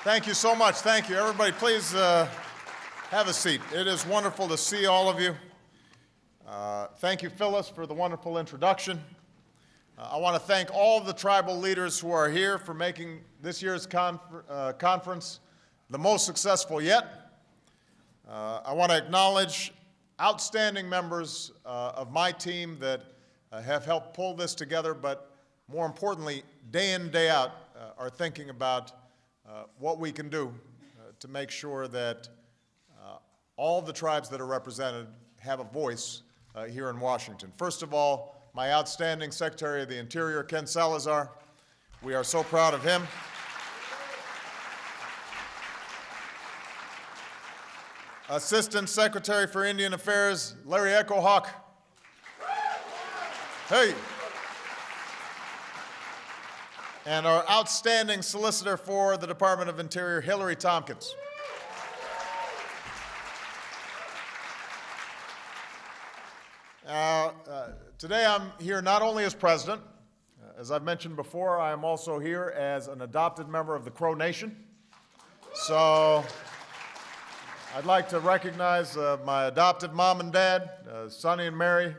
Thank you so much. Thank you. Everybody, please have a seat. It is wonderful to see all of you. Thank you, Phyllis, for the wonderful introduction. I want to thank all the tribal leaders who are here for making this year's conference the most successful yet. I want to acknowledge outstanding members of my team that have helped pull this together, but more importantly, day in, day out, are thinking about what we can do to make sure that all the tribes that are represented have a voice here in Washington. First of all, my outstanding Secretary of the Interior, Ken Salazar. We are so proud of him. Assistant Secretary for Indian Affairs, Larry Echo Hawk. Hey. And our outstanding Solicitor for the Department of Interior, Hillary Tompkins. Today I'm here not only as President. As I've mentioned before, I am also here as an adopted member of the Crow Nation. So I'd like to recognize my adopted mom and dad, Sonny and Mary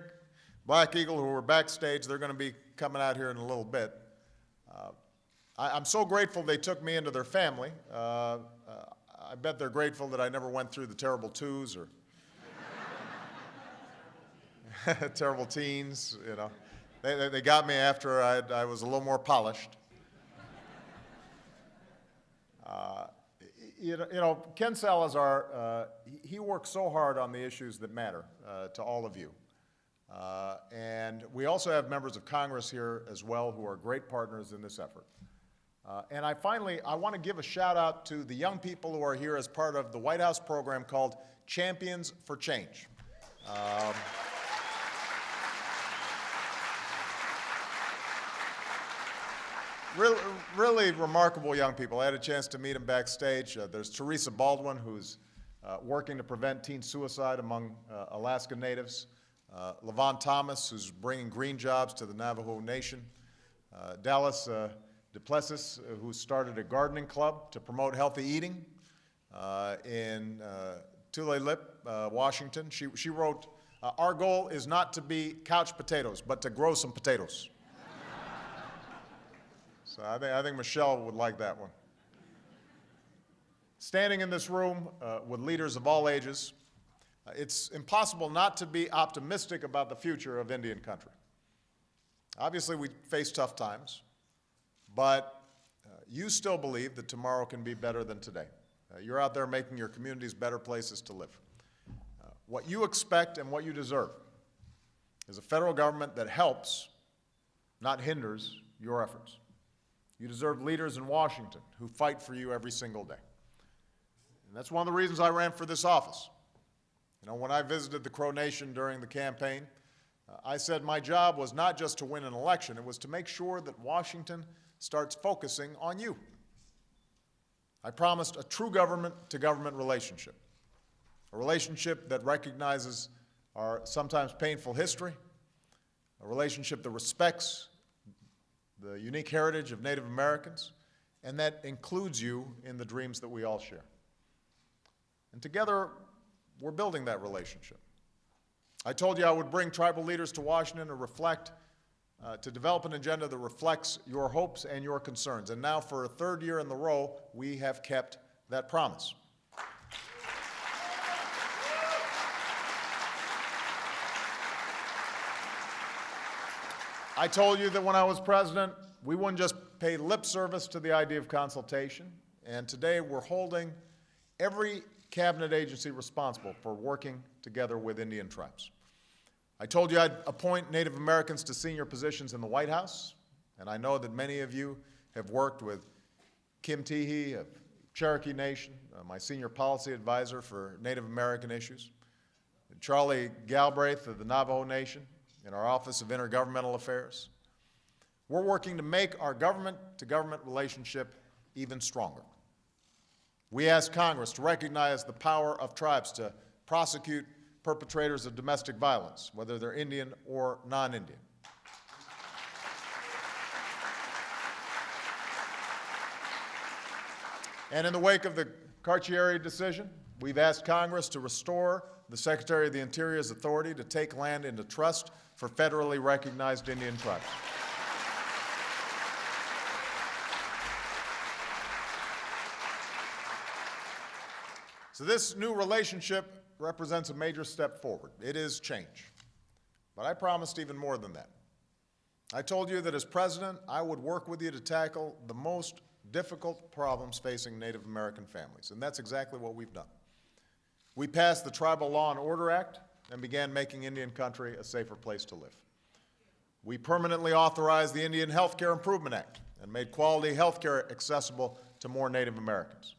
Black Eagle, who are backstage. They're going to be coming out here in a little bit. I'm so grateful they took me into their family. I bet they're grateful that I never went through the terrible twos or terrible teens, you know. They got me after I was a little more polished. You know, Ken Salazar, he works so hard on the issues that matter to all of you. And we also have members of Congress here as well who are great partners in this effort. And I want to give a shout out to the young people who are here as part of the White House program called Champions for Change. Really remarkable young people. I had a chance to meet them backstage. There's Teresa Baldwin, who's working to prevent teen suicide among Alaska Natives. Levon Thomas, who's bringing green jobs to the Navajo Nation. Dallas Duplessis, who started a gardening club to promote healthy eating in Tulalip, Washington. She wrote, "Our goal is not to be couch potatoes, but to grow some potatoes." So I think Michelle would like that one. Standing in this room with leaders of all ages, it's impossible not to be optimistic about the future of Indian country. Obviously, we face tough times, but you still believe that tomorrow can be better than today. You're out there making your communities better places to live. What you expect and what you deserve is a federal government that helps, not hinders, your efforts. You deserve leaders in Washington who fight for you every single day. And that's one of the reasons I ran for this office. You know, when I visited the Crow Nation during the campaign, I said my job was not just to win an election, it was to make sure that Washington starts focusing on you. I promised a true government-to-government relationship, a relationship that recognizes our sometimes painful history, a relationship that respects the unique heritage of Native Americans, and that includes you in the dreams that we all share. And together, we're building that relationship. I told you I would bring tribal leaders to Washington to develop an agenda that reflects your hopes and your concerns. And now, for a third year in a row, we have kept that promise. I told you that when I was president, we wouldn't just pay lip service to the idea of consultation. And today, we're holding every cabinet agency responsible for working together with Indian tribes. I told you I'd appoint Native Americans to senior positions in the White House, and I know that many of you have worked with Kim Teehee of Cherokee Nation, my senior policy advisor for Native American issues, and Charlie Galbraith of the Navajo Nation in our Office of Intergovernmental Affairs. We're working to make our government-to-government relationship even stronger. We ask Congress to recognize the power of tribes to prosecute perpetrators of domestic violence, whether they're Indian or non-Indian. And in the wake of the Carcieri decision, we've asked Congress to restore the Secretary of the Interior's authority to take land into trust for federally recognized Indian tribes. So this new relationship represents a major step forward. It is change. But I promised even more than that. I told you that as president, I would work with you to tackle the most difficult problems facing Native American families, and that's exactly what we've done. We passed the Tribal Law and Order Act and began making Indian country a safer place to live. We permanently authorized the Indian Health Care Improvement Act and made quality health care accessible to more Native Americans.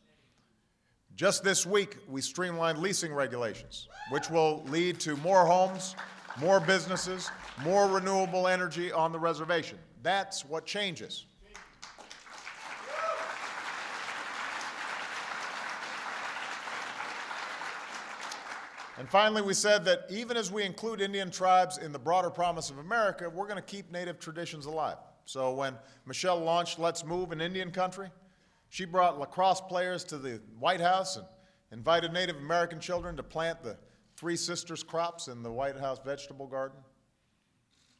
Just this week, we streamlined leasing regulations, which will lead to more homes, more businesses, more renewable energy on the reservation. That's what changes. And finally, we said that even as we include Indian tribes in the broader promise of America, we're going to keep Native traditions alive. So when Michelle launched Let's Move in Indian Country, she brought lacrosse players to the White House and invited Native American children to plant the Three Sisters crops in the White House vegetable garden.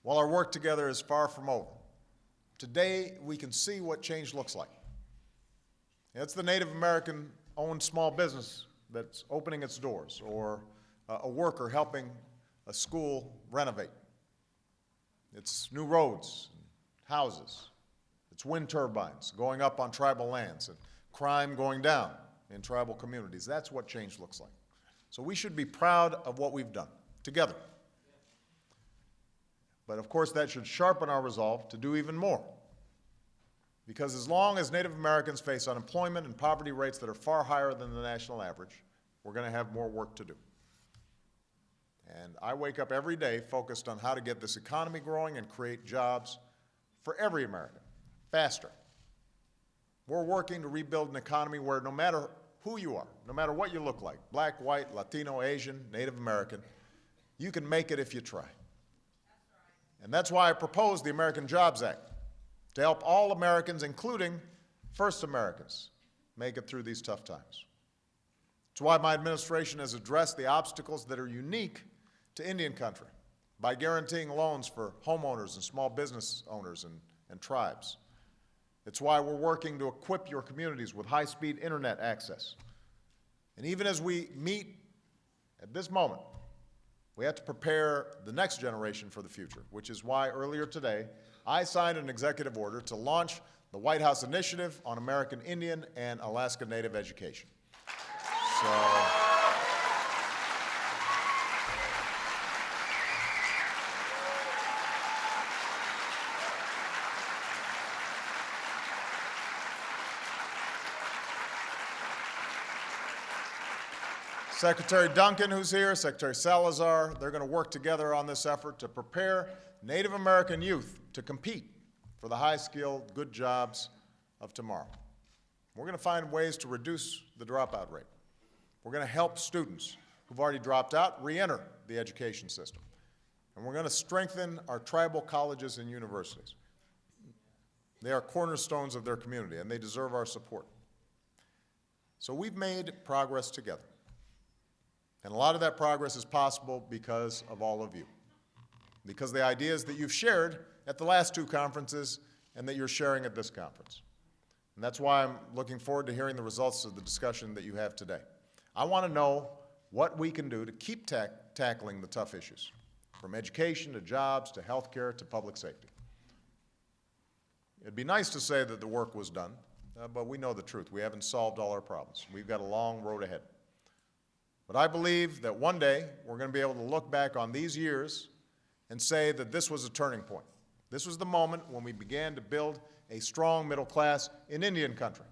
Well, our work together is far from over. Today, we can see what change looks like. It's the Native American-owned small business that's opening its doors, or a worker helping a school renovate. It's new roads, and houses. It's wind turbines going up on tribal lands and crime going down in tribal communities. That's what change looks like. So we should be proud of what we've done together. But of course, that should sharpen our resolve to do even more. Because as long as Native Americans face unemployment and poverty rates that are far higher than the national average, we're going to have more work to do. And I wake up every day focused on how to get this economy growing and create jobs for every American, faster. We're working to rebuild an economy where no matter who you are, no matter what you look like, black, white, Latino, Asian, Native American, you can make it if you try. And that's why I proposed the American Jobs Act, to help all Americans, including first Americans, make it through these tough times. It's why my administration has addressed the obstacles that are unique to Indian country by guaranteeing loans for homeowners and small business owners and tribes. It's why we're working to equip your communities with high-speed internet access. And even as we meet at this moment, we have to prepare the next generation for the future, which is why earlier today I signed an executive order to launch the White House Initiative on American Indian and Alaska Native education. Secretary Duncan, who's here, Secretary Salazar, they're going to work together on this effort to prepare Native American youth to compete for the high-skilled, good jobs of tomorrow. We're going to find ways to reduce the dropout rate. We're going to help students who've already dropped out re-enter the education system. And we're going to strengthen our tribal colleges and universities. They are cornerstones of their community, and they deserve our support. So we've made progress together. And a lot of that progress is possible because of all of you, because of the ideas that you've shared at the last two conferences and that you're sharing at this conference. And that's why I'm looking forward to hearing the results of the discussion that you have today. I want to know what we can do to keep tackling the tough issues, from education to jobs to health care to public safety. It'd be nice to say that the work was done, but we know the truth. We haven't solved all our problems. We've got a long road ahead. But I believe that one day we're going to be able to look back on these years and say that this was a turning point. This was the moment when we began to build a strong middle class in Indian country.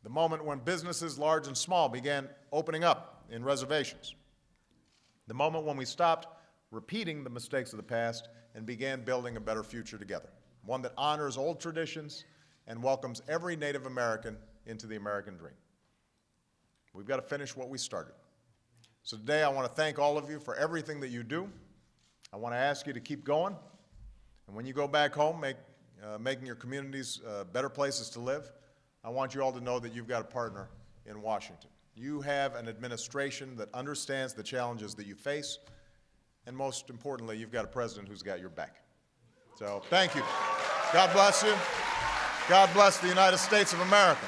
The moment when businesses, large and small, began opening up in reservations. The moment when we stopped repeating the mistakes of the past and began building a better future together. One that honors old traditions and welcomes every Native American into the American dream. We've got to finish what we started. So today I want to thank all of you for everything that you do. I want to ask you to keep going. And when you go back home, making your communities better places to live, I want you all to know that you've got a partner in Washington. You have an administration that understands the challenges that you face, and most importantly, you've got a president who's got your back. So thank you. God bless you. God bless the United States of America.